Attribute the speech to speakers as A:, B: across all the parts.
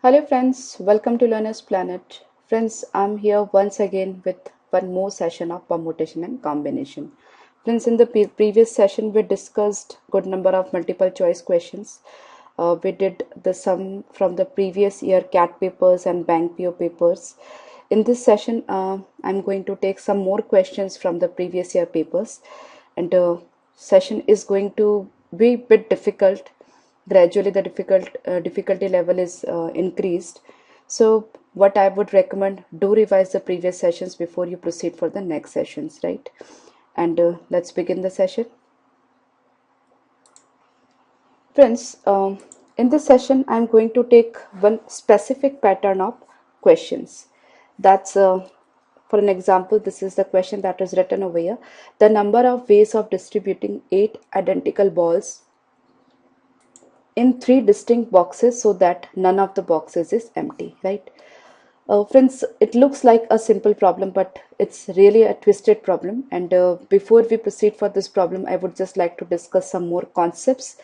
A: Hello friends, welcome to Learner's Planet. Friends, I'm here once again with one more session of permutation and combination. Friends, in the previous session we discussed good number of multiple choice questions. We did the sum from the previous year CAT papers and bank PO papers. In this session, I'm going to take some more questions from the previous year papers, and the session is going to be a bit difficult. Gradually the difficulty level is increased, so what I would recommend, do revise the previous sessions before you proceed for the next sessions, right? And let's begin the session. Friends, in this session I'm going to take one specific pattern of questions. That's for an example, this is the question that is written over here. The number of ways of distributing 8 identical balls in 3 distinct boxes so that none of the boxes is empty, right? Friends, it looks like a simple problem, but it's really a twisted problem. And before we proceed for this problem, I would just like to discuss some more concepts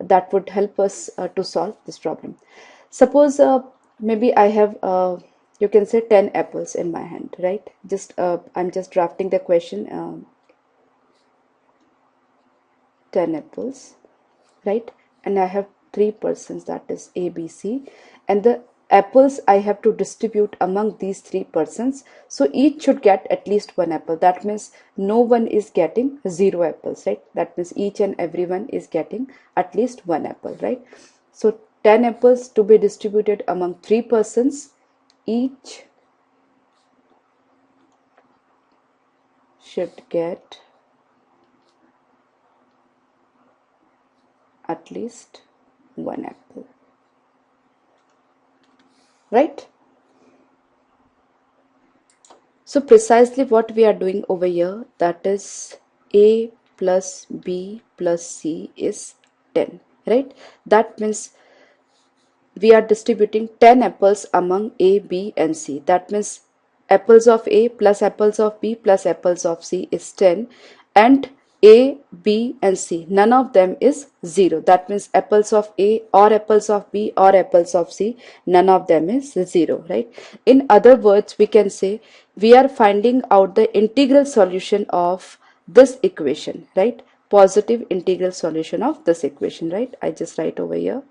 A: that would help us to solve this problem. Suppose maybe I have you can say 10 apples in my hand, right? I'm just drafting the question. 10 apples, right? And I have 3 persons, that is A, B, C, and the apples I have to distribute among these 3 persons. So each should get at least 1 apple. That means no one is getting 0 apples, right? That means each and everyone is getting at least 1 apple, right? So 10 apples to be distributed among 3 persons. Each should get at least 1 apple, right? So precisely what we are doing over here, that is A plus B plus C is 10, right? That means we are distributing 10 apples among A, B and C. That means apples of A plus apples of B plus apples of C is 10, and A, B and C, none of them is 0. That means apples of A or apples of B or apples of C, none of them is 0, right? In other words, we can say we are finding out the integral solution of this equation, right? Positive integral solution of this equation, right? I just write over here.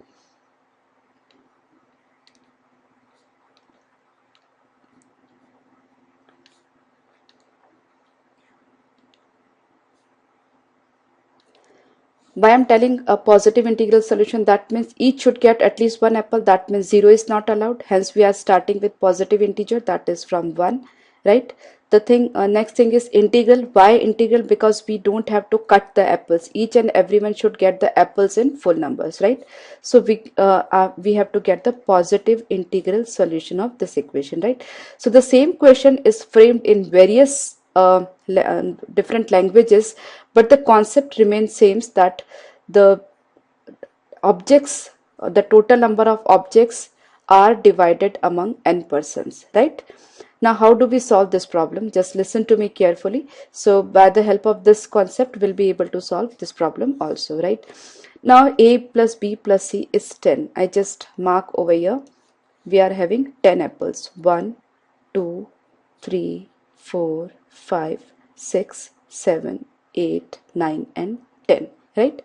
A: Why I'm telling a positive integral solution, that means each should get at least 1 apple. That means 0 is not allowed. Hence we are starting with positive integer, that is from 1, right? The thing next thing is integral. Why integral? Because we don't have to cut the apples. Each and everyone should get the apples in full numbers, right? So we have to get the positive integral solution of this equation, right? So the same question is framed in various different languages, but the concept remains same, that the objects, the total number of objects are divided among n persons, right? Now how do we solve this problem? Just listen to me carefully. So by the help of this concept we'll be able to solve this problem also, right? Now A plus B plus C is 10. I just mark over here. We are having 10 apples. 1, 2, 3, 4, 5, 6, 7, 8, 9 and 10, right?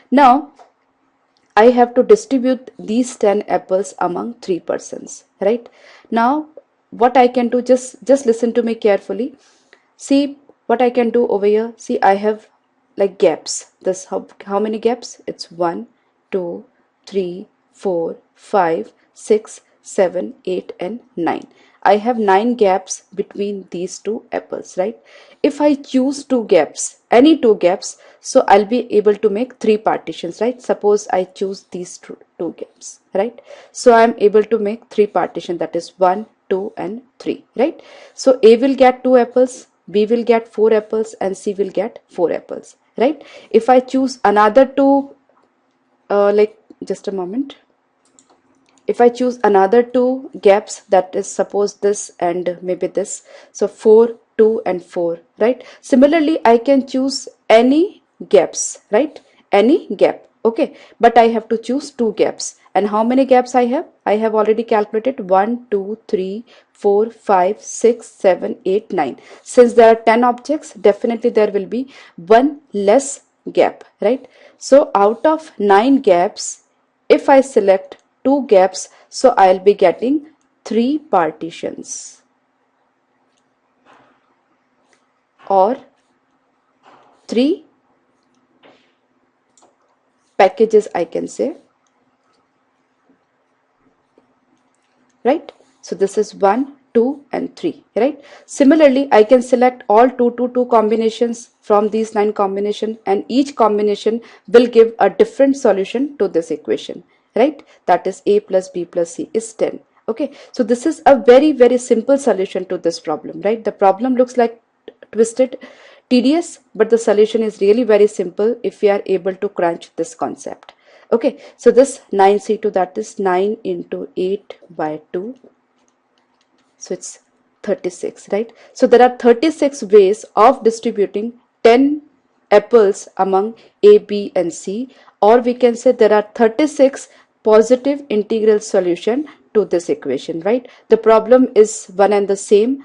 A: Now I have to distribute these 10 apples among 3 persons, right? Now what I can do, just listen to me carefully. See what I can do over here. See, I have like gaps. This how many gaps? It's 1, 2, 3, 4, 5, 6, 7, 8 and 9. I have 9 gaps between these 2 apples, right? If I choose 2 gaps, any 2 gaps, so I'll be able to make 3 partitions, right? Suppose I choose these 2 gaps, right? So I'm able to make 3 partitions, that is 1, 2 and 3, right? So A will get 2 apples, B will get 4 apples and C will get 4 apples, right? If I choose another 2, like just a moment. If I choose another 2 gaps, that is suppose this and maybe this, so 4, 2 and 4, right? Similarly I can choose any gaps, right? Any gap, okay, but I have to choose 2 gaps, And how many gaps I have? I have already calculated 1, 2, 3, 4, 5, 6, 7, 8, 9. Since there are 10 objects, definitely there will be one less gap, right? So out of 9 gaps, if I select 2 gaps, so I'll be getting 3 partitions or 3 packages, I can say, right? So this is 1, 2 and 3, right? Similarly, I can select all 2 to 2 combinations from these 9 combinations, and each combination will give a different solution to this equation, right? That is a plus b plus c is 10. Okay, so this is a very simple solution to this problem, right? The problem looks like twisted, tedious, but the solution is really very simple if we are able to crunch this concept. Okay, so this 9c2, that is 9 into 8 by 2, so it's 36, right? So there are 36 ways of distributing 10 apples among a, b and c, or we can say there are 36 positive integral solution to this equation, right? The problem is one and the same,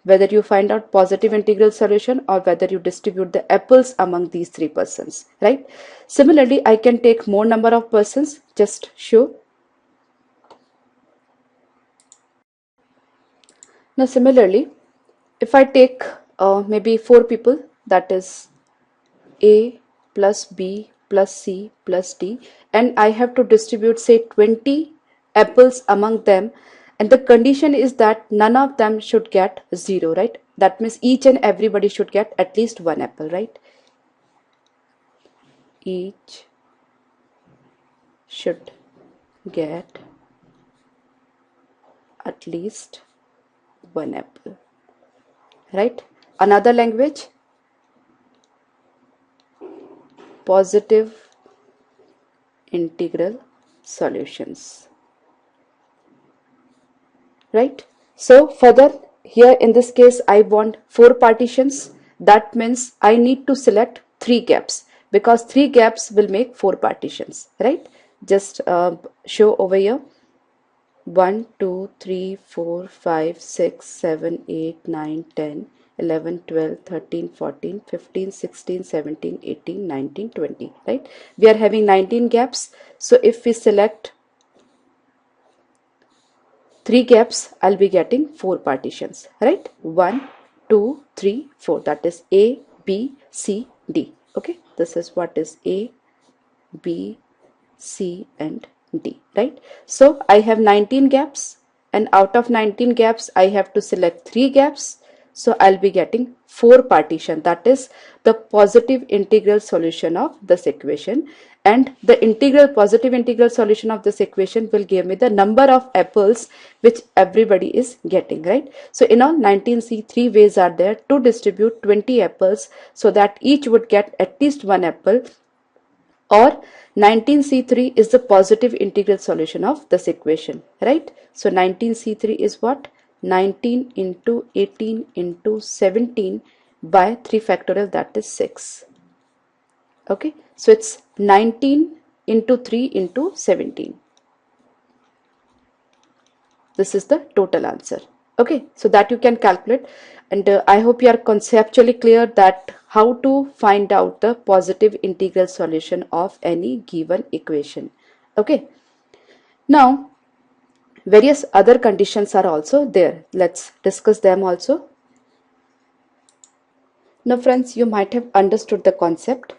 A: whether you find out positive integral solution or whether you distribute the apples among these 3 persons, right? Similarly, I can take more number of persons, just show. Now similarly, if I take maybe 4 people, that is a plus b plus c plus d, and I have to distribute say 20 apples among them, and the condition is that none of them should get 0, right? That means each and everybody should get at least 1 apple, right? Each should get at least 1 apple, right? Another language, positive integral solutions, right? So further, here in this case I want 4 partitions. That means I need to select 3 gaps, because 3 gaps will make 4 partitions, right? Just show over here. 1, 2, 3, 4, 5, 6, 7, 8, 9, 10, 11, 12, 13, 14, 15, 16, 17, 18, 19, 20, right? We are having 19 gaps. So if we select 3 gaps, I'll be getting 4 partitions, right? 1, 2, 3, 4. That is A, B, C, D. Okay, this is what is A, B, C and D, right? So I have 19 gaps, and out of 19 gaps I have to select 3 gaps, so I'll be getting 4 partition. That is the positive integral solution of this equation, and the positive integral solution of this equation will give me the number of apples which everybody is getting, right? So in all 19c, 3 ways are there to distribute 20 apples so that each would get at least 1 apple, or 19c3 is the positive integral solution of this equation, right? So 19c3 is what? 19 into 18 into 17 by 3 factorial, that is 6. Okay, so it's 19 into 3 into 17. This is the total answer. Okay, so that you can calculate, and I hope you are conceptually clear that how to find out the positive integral solution of any given equation. Okay, now various other conditions are also there. Let's discuss them also. Now friends, you might have understood the concept,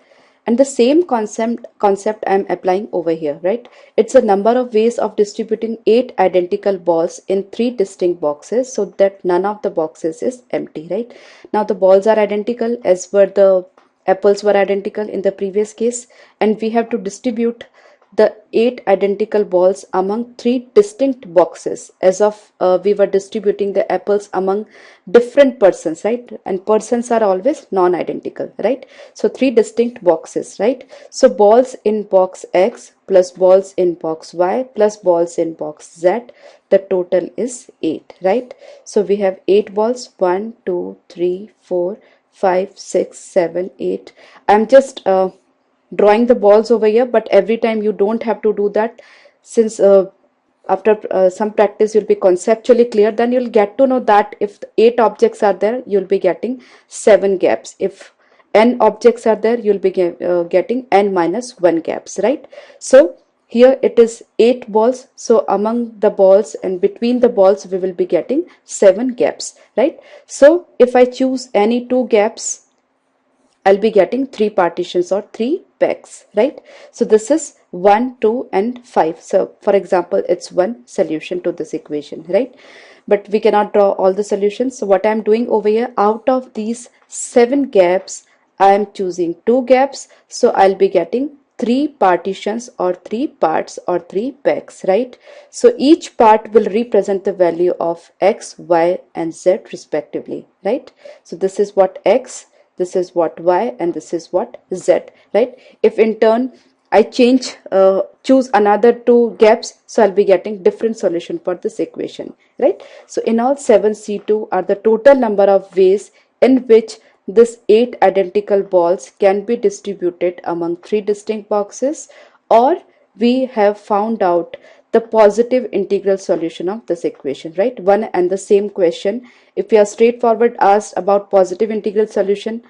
A: and the same concept I am applying over here, right? It's a number of ways of distributing 8 identical balls in 3 distinct boxes so that none of the boxes is empty, right? Now the balls are identical as were the apples were identical in the previous case, and we have to distribute the 8 identical balls among 3 distinct boxes, as of we were distributing the apples among different persons, right? And persons are always non-identical, right? So 3 distinct boxes, right? So balls in box X plus balls in box Y plus balls in box Z, the total is 8, right? So we have 8 balls, 1, 2, 3, 4, 5, 6, 7, 8. I'm just drawing the balls over here, but every time you don't have to do that. since after some practice you'll be conceptually clear, then you'll get to know that if 8 objects are there, you'll be getting 7 gaps. If n objects are there, you'll be getting n minus 1 gaps, right? So here it is 8 balls, so among the balls and between the balls we will be getting 7 gaps, right? So if I choose any 2 gaps, I'll be getting 3 partitions or 3 pegs, right? So this is 1, 2 and 5. So for example, it's one solution to this equation, right? But we cannot draw all the solutions. So what I'm doing over here, out of these 7 gaps, I am choosing 2 gaps. So I'll be getting 3 partitions or 3 parts or 3 pegs, right? So each part will represent the value of x, y and z respectively, right? So this is what x, this is what y, and this is what z, right? If in turn I choose another 2 gaps, so I'll be getting different solution for this equation, right? So in all, 7c2 are the total number of ways in which this 8 identical balls can be distributed among 3 distinct boxes, or we have found out the positive integral solution of this equation, right? One and the same question, if we are straightforward asked about positive integral solution,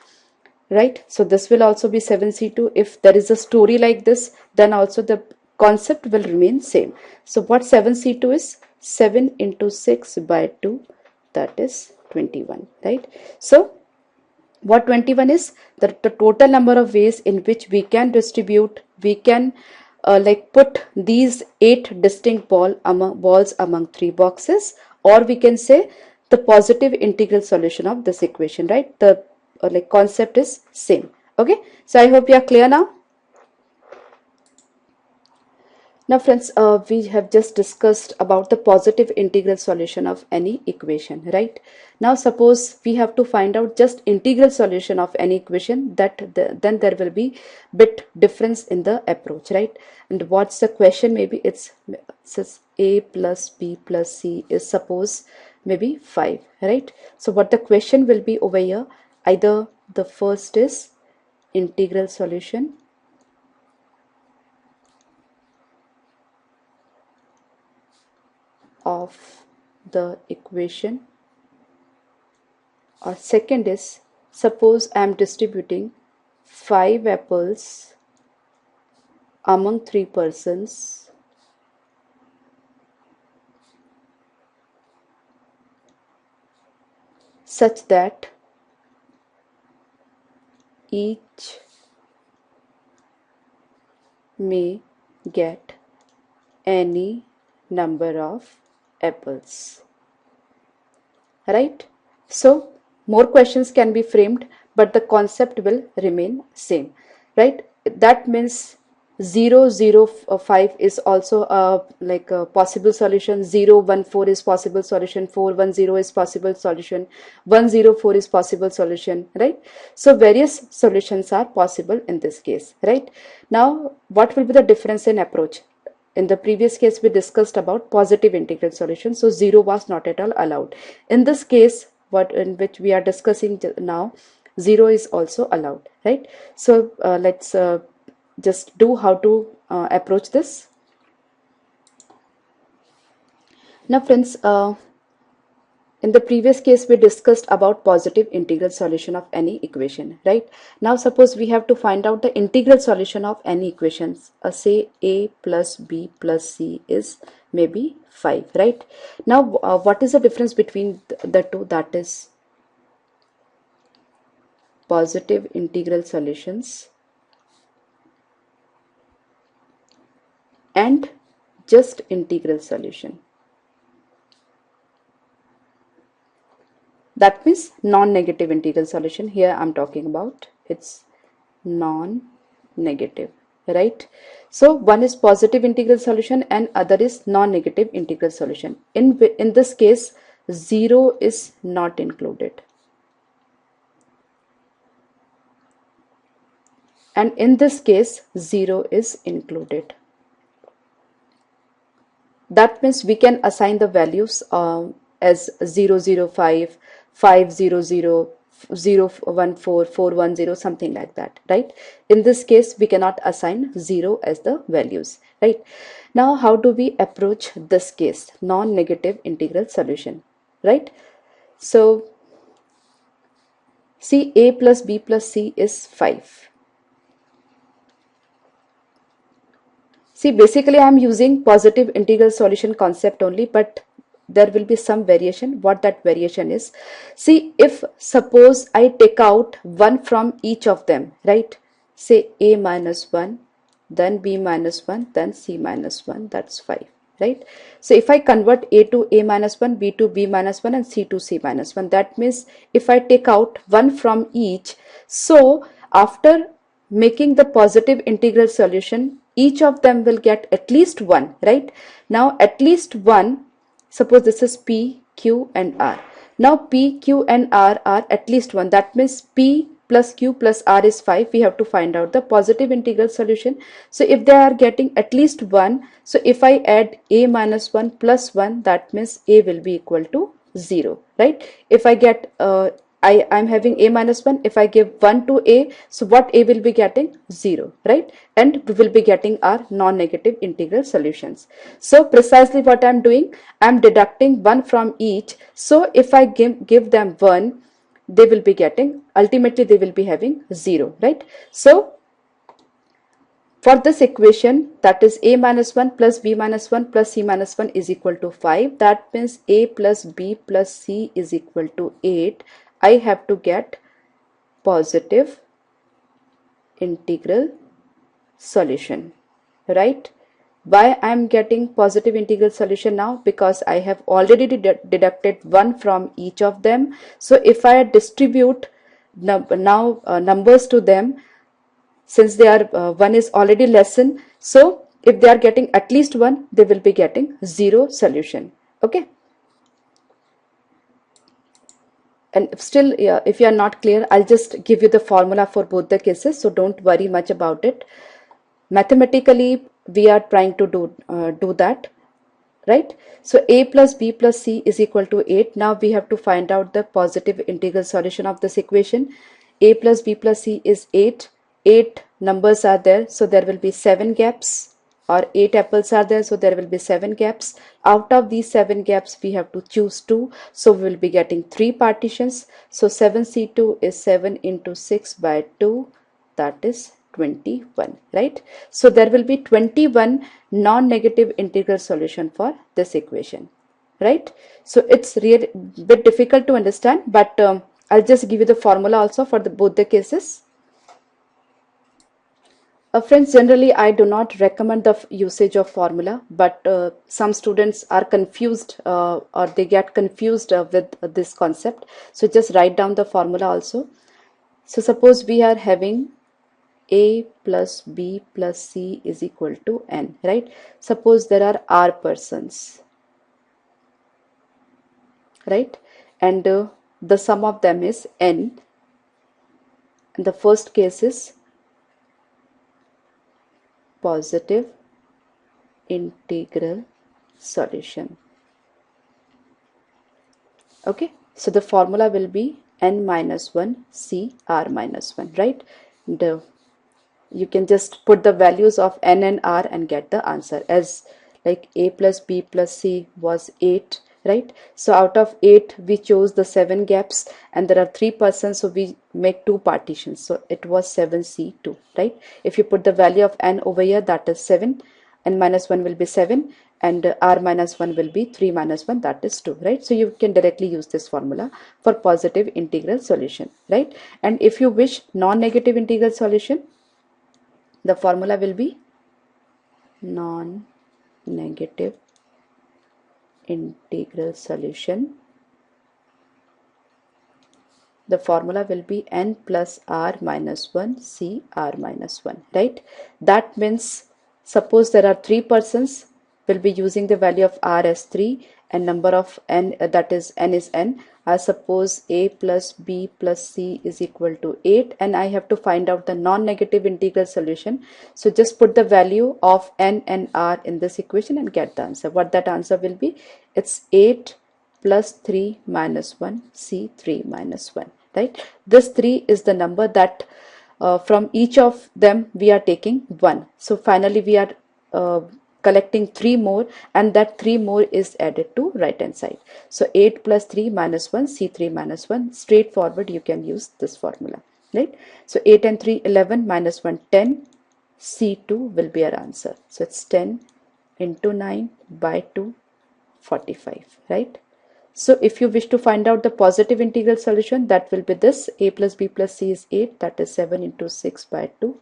A: right? So this will also be 7c2. If there is a story like this, then also the concept will remain same. So what 7c2 is? 7 into 6 by 2, that is 21, right? So what 21 is? The total number of ways in which we can distribute, we can like put these 8 distinct balls among 3 boxes, or we can say the positive integral solution of this equation, right? The like concept is same. Okay, so I hope you are clear now. Now friends, we have just discussed about the positive integral solution of any equation, right? Now suppose we have to find out just integral solution of any equation, then there will be bit difference in the approach, right? And what's the question? Maybe it says a plus b plus c is suppose maybe 5, right? So what the question will be over here, either the first is integral solution of the equation, or second is suppose I am distributing 5 apples among 3 persons such that each may get any number of apples, right? So more questions can be framed, but the concept will remain same, right? That means 0 0 5 is also like a possible solution, 0 1 4 is possible solution, 4 1 0 is possible solution, 1 0 4 is possible solution, right? So various solutions are possible in this case, right? Now what will be the difference in approach? In the previous case we discussed about positive integral solution, so 0 was not at all allowed. In this case, what in which we are discussing now, 0 is also allowed, right? So let's just do how to approach this. Now friends, in the previous case we discussed about positive integral solution of any equation, right? Now suppose we have to find out the integral solution of any equations. Say a plus b plus c is maybe 5, right? Now what is the difference between the two? That is positive integral solutions and just integral solution. That means non-negative integral solution. Here I'm talking about it's non-negative, right? So one is positive integral solution and other is non-negative integral solution. In this case, 0 is not included, and in this case 0 is included. That means we can assign the values as 0 0 5, 5 0 0, 0 1 4 4 1 0, something like that, right? In this case we cannot assign 0 as the values, right? Now how do we approach this case, non-negative integral solution, right? So see, a plus b plus c is 5. See, basically I am using positive integral solution concept only, but there will be some variation. What that variation is, see, if suppose I take out 1 from each of them, right? Say a minus 1, then b minus 1, then c minus 1, that's 5, right? So if I convert a to a minus 1, b to b minus 1, and c to c minus 1, that means if I take out 1 from each, so after making the positive integral solution, each of them will get at least 1, right? Now at least 1, suppose this is p, q and r. Now p, q and r are at least 1, that means p plus q plus r is 5. We have to find out the positive integral solution. So if they are getting at least 1, so if I add a minus 1 plus 1, that means a will be equal to 0, right? If I get I'm having a minus 1, if I give 1 to a, so what a will be getting? 0, right? And we will be getting our non-negative integral solutions. So precisely what I'm doing, I'm deducting 1 from each. So if I give them 1, they will be getting, ultimately they will be having 0, right? So for this equation, that is a minus 1 plus b minus 1 plus c minus 1 is equal to 5. That means a plus b plus c is equal to 8. I have to get positive integral solution, right? Why I am getting positive integral solution now? Because I have already deducted 1 from each of them. So if I distribute numbers to them, since they are 1 is already lesson, so if they are getting at least 1, they will be getting 0 solution, okay? And still, if you are not clear, I'll just give you the formula for both the cases, so don't worry much about it. Mathematically we are trying to do that, right? So a plus b plus c is equal to 8. Now we have to find out the positive integral solution of this equation. A plus b plus c is 8. 8 numbers are there, so there will be 7 gaps, or 8 apples are there, so there will be 7 gaps. Out of these 7 gaps we have to choose 2, so we will be getting 3 partitions. So 7c2 is 7 into 6 by 2, that is 21, right? So there will be 21 non-negative integral solution for this equation, right? So it's really bit difficult to understand, but I'll just give you the formula also for both the cases. Friends, generally I do not recommend the usage of formula, but some students are confused or they get confused with this concept. So just write down the formula also. So suppose we are having a plus b plus c is equal to n, right? Suppose there are r persons, right? And the sum of them is n. And the first case is positive integral solution. Okay, so the formula will be n minus 1 c r minus 1, right? And you can just put the values of n and r and get the answer, as like a plus b plus c was 8, right? So out of 8 we chose the 7 gaps, and there are 3 persons, so we make 2 partitions, so it was 7c2, right? If you put the value of n over here, that is 7, n minus 1 will be 7, and r minus 1 will be 3 minus 1, that is 2, right? So you can directly use this formula for positive integral solution, right? And if you wish non-negative integral solution, the formula will be non-negative integral solution. The formula will be n plus r minus 1 c r minus 1, right? That means suppose there are 3 persons, will be using the value of r as 3 and number of n, that is n is n. I suppose a plus b plus c is equal to 8, and I have to find out the non-negative integral solution. So just put the value of n and r in this equation and get the answer. What that answer will be? It's 8 plus 3 minus 1 c 3 minus 1, right? This 3 is the number that from each of them we are taking 1. So finally we are collecting 3 more, and that 3 more is added to right hand side. So 8 plus 3 minus 1, C3 minus 1, straightforward you can use this formula, right? So 8 and 3 11 minus 1 10, C2 will be our answer. So it's 10 into 9 by 2, 45, right? So if you wish to find out the positive integral solution, that will be this: a plus b plus c is 8, that is 7 into 6 by 2,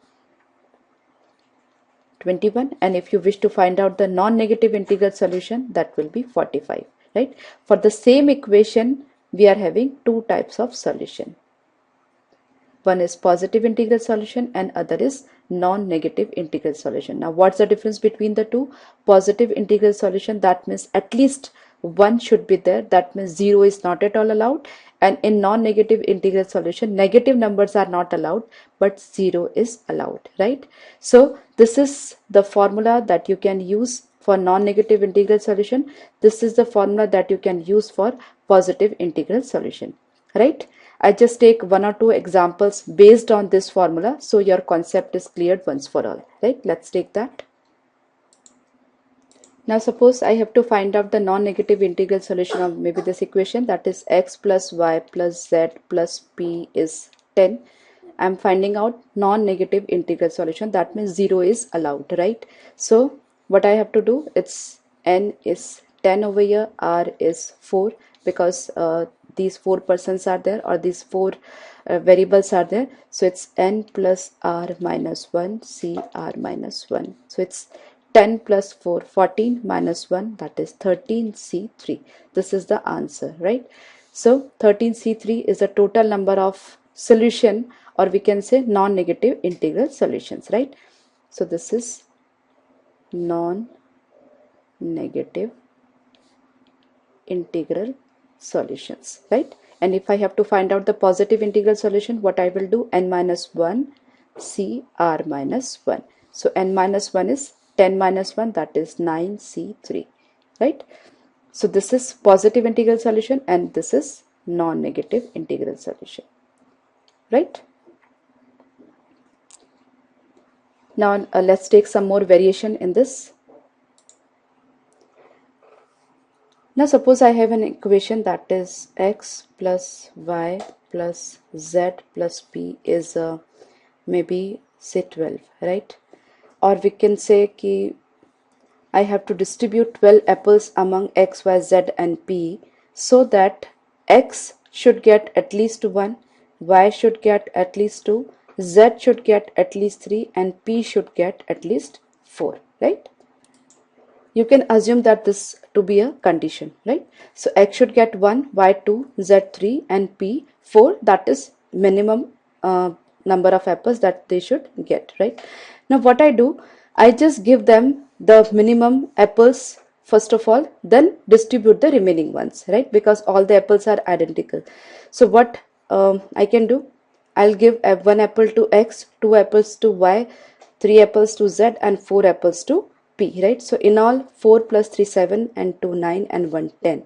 A: 21. And if you wish to find out the non-negative integral solution, that will be 45, right? For the same equation, we are having two types of solution. One is positive integral solution and other is non-negative integral solution. Now what's the difference between the two? Positive integral solution, that means at least 1 should be there, that means 0 is not at all allowed. And in non-negative integral solution, negative numbers are not allowed but 0 is allowed, right? So this is the formula that you can use for non-negative integral solution. This is the formula that you can use for positive integral solution, right? I just take one or two examples based on this formula so your concept is cleared once for all, right? Let's take that. Now suppose I have to find out the non-negative integral solution of maybe this equation, that is x plus y plus z plus p is 10. I'm finding out non-negative integral solution, that means 0 is allowed, right? So what I have to do, it's n is 10 over here, r is 4, because these 4 persons are there, or these 4 variables are there. So it's n plus r minus 1 c r minus 1. So it's 10 plus 4, 14 minus 1, that is 13C3. This is the answer, right? So 13C3 is the total number of solution, or we can say non-negative integral solutions, right? So this is non-negative integral solutions, right? And if I have to find out the positive integral solution, what I will do, n minus 1 c r minus 1. So n minus 1 is 10 minus 1, that is 9c3, right? So this is positive integral solution and this is non-negative integral solution, right? Now let's take some more variation in this. Now suppose I have an equation that is x plus y plus z plus p is maybe say 12, right? Or we can say कि I have to distribute 12 apples among x, y, z and p, so that x should get at least 1, y should get at least 2, z should get at least 3 and p should get at least 4, right? You can assume that this to be a condition, right? So x should get 1, y 2, z 3 and p 4, that is minimum number of apples that they should get, right? Now what I do, I just give them the minimum apples first of all, then distribute the remaining ones, right? Because all the apples are identical. So what I can do, I'll give 1 apple to x, 2 apples to y, 3 apples to z and 4 apples to p, right? So in all 4 plus 3 7 and 2 9 and 1 10.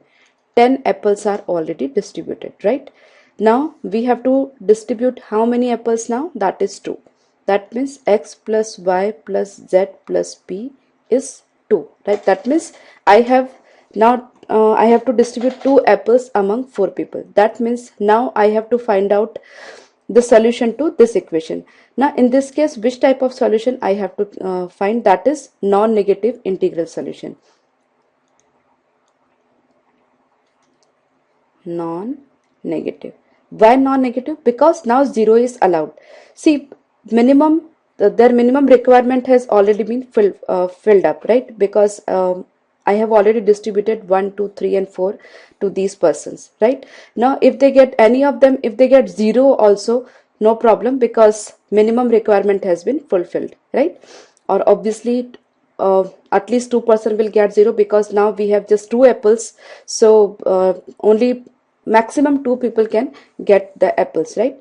A: 10 apples are already distributed, right? Now we have to distribute how many apples now? That is 2. That means x plus y plus z plus p is 2, right? That means I have now I have to distribute 2 apples among 4 people. That means now I have to find out the solution to this equation. Now in this case, which type of solution I have to find? That is non-negative integral solution. Non-negative. Why non-negative? Because now 0 is allowed. See, minimum their minimum requirement has already been filled up, right? Because I have already distributed 1 2 3 and 4 to these persons, right? Now if they get any of them, if they get 0 also, no problem, because minimum requirement has been fulfilled, right? Or obviously at least 2% will get 0, because now we have just 2 apples, so only maximum 2 people can get the apples, right?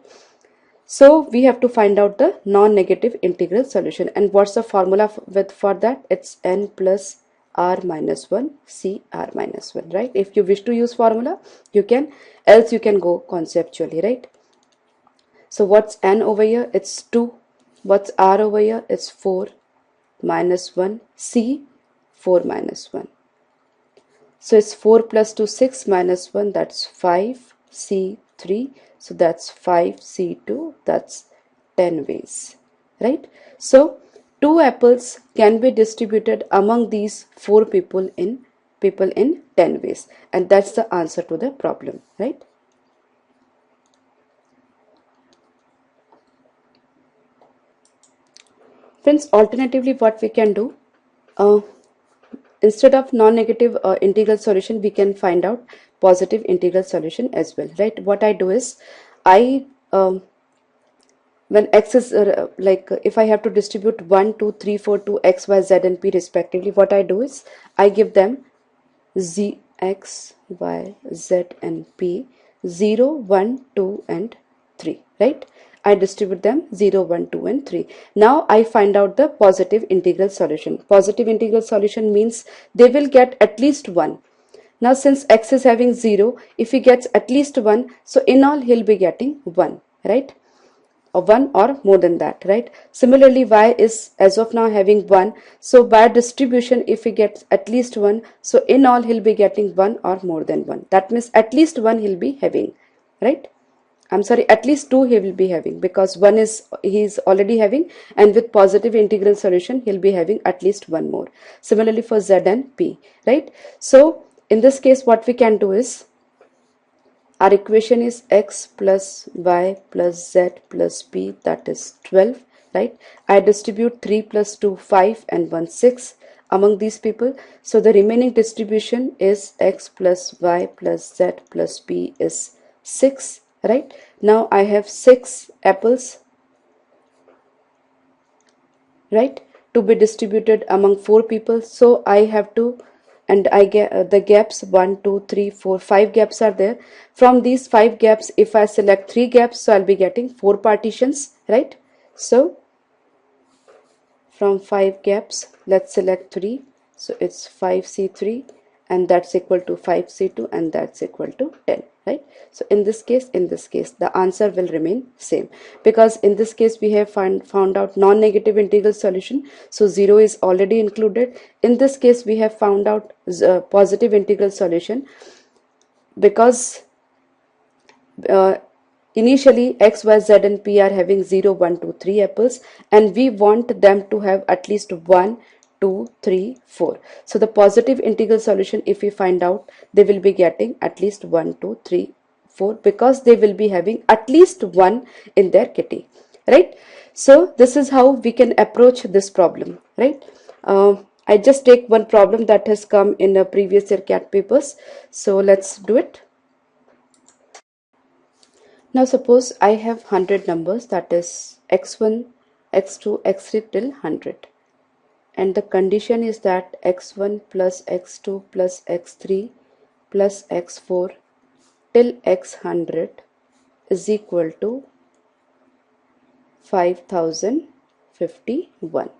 A: So we have to find out the non-negative integral solution. And what's the formula for that? It's n plus r minus 1 c r minus 1, right? If you wish to use formula, you can, else you can go conceptually, right? So what's n over here? It's 2. What's r over here? It's 4 minus 1. C, 4 minus 1. So it's 4 plus 2, 6 minus 1, that's 5. C, 3. So that's 5. C2, that's 10 ways. Right? So 2 apples can be distributed among these 4 people in 10 ways. And that's the answer to the problem. Right? Friends, alternatively what we can do, instead of non-negative integral solution, we can find out positive integral solution as well, right? What I do is, I when x is if I have to distribute 1, 2, 3, 4 to x, y, z and p respectively, what I do is I give them z, x, y, z and p 0, 1, 2 and 3, right? I distribute them 0, 1, 2 and 3. Now I find out the positive integral solution. Positive integral solution means they will get at least 1. Now since x is having 0, if he gets at least 1, so in all he'll be getting 1, right? Or 1 or more than that, right? Similarly, y is as of now having 1. So by distribution, if he gets at least 1, so in all he'll be getting 1 or more than 1. That means at least 1 he'll be having, right? I'm sorry, at least 2 he will be having, because 1 is he is already having, and with positive integral solution he'll be having at least 1 more. Similarly for z and p, right? So in this case what we can do is, our equation is x plus y plus z plus p, that is 12, right? I distribute 3 plus 2, 5 and 1, 6 among these people. So the remaining distribution is x plus y plus z plus p is 6, right? Now I have 6 apples, right, to be distributed among 4 people. So I have to, and I get the gaps 1, 2, 3, 4, 5 gaps are there. From these 5 gaps, if I select 3 gaps, so I'll be getting 4 partitions, right? So from 5 gaps, let's select 3. So it's 5c3, and that's equal to 5c2, and that's equal to 10, right? So in this case, the answer will remain same, because in this case we have found out non-negative integral solution, so 0 is already included. In this case we have found out positive integral solution, because initially x, y, z and p are having 0, 1, 2, 3 apples, and we want them to have at least 1, 2, 3, 4. So the positive integral solution, if we find out, they will be getting at least 1, 2, 3, 4, because they will be having at least 1 in their kitty, right? So this is how we can approach this problem, right? I just take one problem that has come in a previous year CAT papers, so let's do it. Now suppose I have 100 numbers, that is x1, x2, x3 till 100, and the condition is that x1 plus x2 plus x3 plus x4 till x100 is equal to 5051,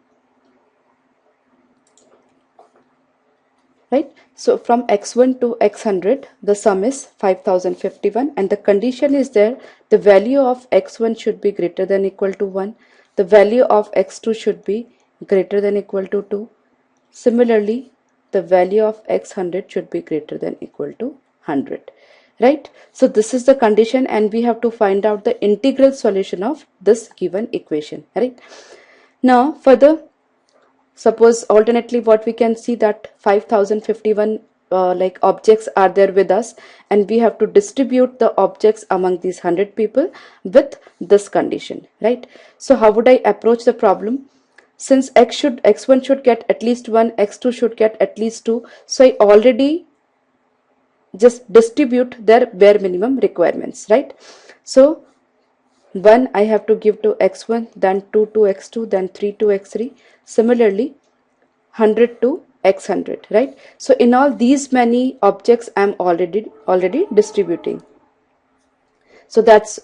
A: right? So from x1 to x100 the sum is 5051, and the condition is there, the value of x1 should be greater than equal to 1, the value of x2 should be greater than equal to 2, similarly the value of x100 should be greater than equal to 100, right? So this is the condition, and we have to find out the integral solution of this given equation, right? Now further, suppose alternately what we can see, that 5051 like objects are there with us, and we have to distribute the objects among these 100 people with this condition, right? So how would I approach the problem? Since x1 should get at least 1, x2 should get at least 2, so I already just distribute their bare minimum requirements, right? So 1 I have to give to x1, then 2 to x2, then 3 to x3, similarly 100 to x100, right? So in all these many objects I am already distributing. So that's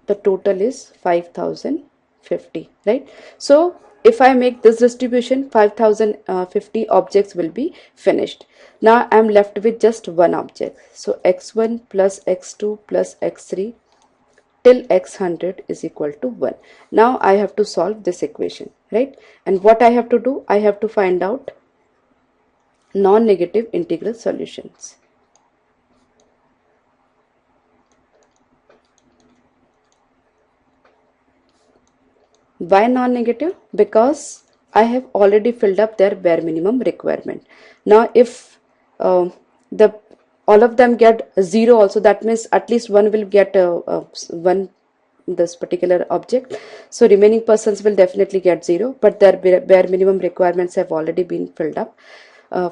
A: the total is 5050, right? So if I make this distribution, 5050 objects will be finished. Now I am left with just one object. So x1 plus x2 plus x3 till x100 is equal to 1. Now I have to solve this equation, right? And what I have to do, I have to find out non-negative integral solutions. Why non-negative? Because I have already filled up their bare minimum requirement. Now if the all of them get 0 also, that means at least one will get one this particular object, so remaining persons will definitely get 0, but their bare minimum requirements have already been filled up,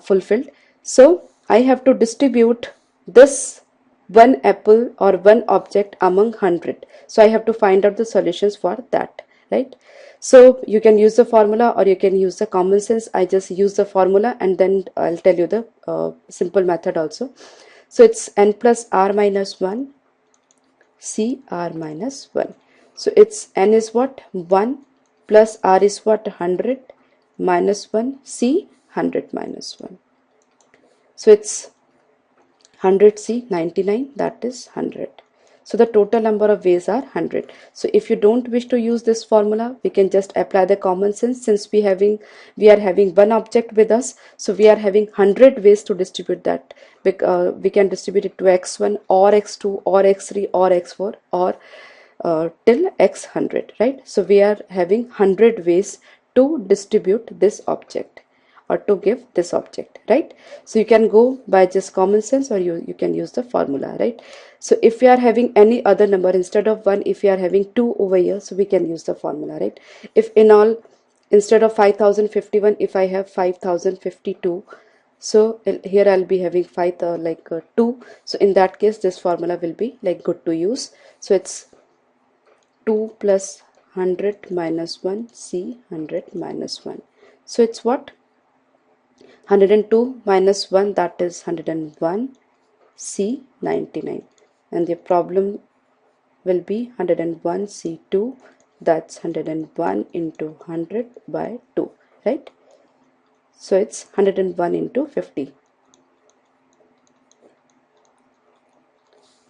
A: fulfilled. So I have to distribute this one apple or one object among 100, so I have to find out the solutions for that, right? So you can use the formula or you can use the common sense. I just use the formula and then I'll tell you the simple method also. So it's n plus r minus 1 C r minus 1. So it's n is what? 1 plus r is what? 100 minus 1 C 100 minus 1. So it's 100C 99, that is 100. So the total number of ways are 100. So if you don't wish to use this formula, we can just apply the common sense. Since we are having one object with us, so we are having 100 ways to distribute that. We can distribute it to x1 or x2 or x3 or x4 or till x100, right? So we are having 100 ways to distribute this object or to give this object, right? So you can go by just common sense or you can use the formula, right? So if we are having any other number instead of 1, if we are having 2 over here, so we can use the formula, right? If in all, instead of 5051, if I have 5052, so here I'll be having 2, so in that case this formula will be like good to use. So it's 2 plus 100 minus 1 C 100 minus 1. So it's what? 102 minus 1, that is 101 C 99, and the problem will be 101 C2, that's 101 into 100 by 2, right? So it's 101 into 50,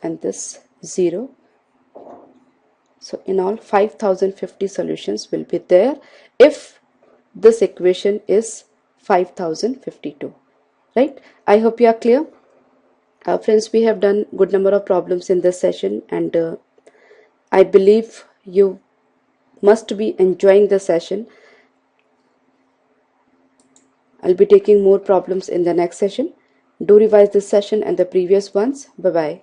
A: and this 0. So in all 5050 solutions will be there if this equation is 5052, right? I hope you are clear. Friends, we have done good number of problems in this session, and I believe you must be enjoying the session. I'll be taking more problems in the next session. Do revise this session and the previous ones. Bye bye.